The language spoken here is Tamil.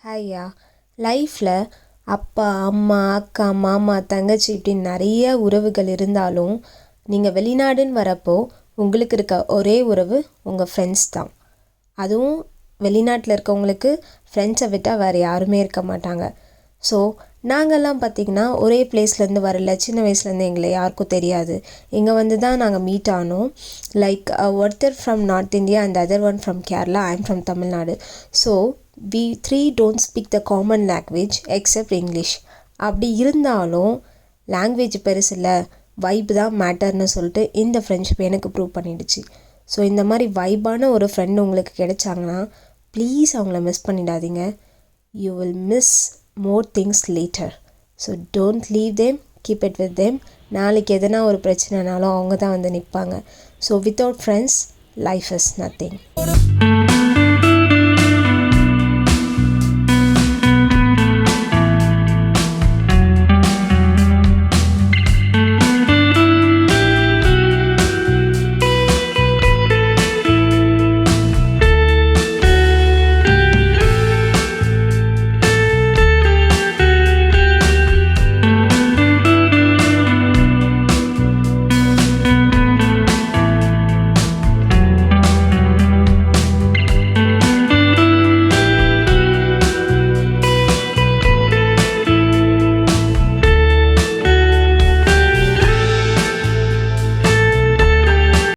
ஹையா லைஃப்பில் அப்பா அம்மா அக்கா மாமா தங்கச்சி இப்படின்னு நிறைய உறவுகள் இருந்தாலும் நீங்கள் வெளிநாடுன்னு வரப்போ உங்களுக்கு இருக்க ஒரே உறவு உங்கள் ஃப்ரெண்ட்ஸ் தான். அதுவும் வெளிநாட்டில் இருக்கவங்களுக்கு ஃப்ரெண்ட்ஸை விட்டால் வேறு யாருமே இருக்க மாட்டாங்க. ஸோ நாங்கள்லாம் பார்த்திங்கன்னா ஒரே பிளேஸ்லேருந்து வரல, சின்ன வயசுலேருந்து எங்களை யாருக்கும் தெரியாது. இங்கே வந்து தான் நாங்கள் மீட் ஆனோம். லைக் ஒருத்தர் from north India and other one from Kerala, I am from Tamil Nadu. So we three don't speak the common language except English. அப்படி இருந்தாலும் லாங்குவேஜ் பெருசு இல்லை, வைப் தான் மேட்டர்னு சொல்லிட்டு இந்த ஃப்ரெண்ட்ஷிப் எனக்கு ப்ரூவ் பண்ணிடுச்சு. ஸோ இந்த மாதிரி வைப்பான ஒரு ஃப்ரெண்டு உங்களுக்கு கிடைச்சாங்கன்னா ப்ளீஸ் அவங்கள மிஸ் பண்ணிடாதீங்க. You will miss more things later. So don't leave them, keep it with them. நாளைக்கு எதனா ஒரு பிரச்சனைனாலும் அவங்க தான் வந்து நிற்பாங்க. So without friends life is nothing.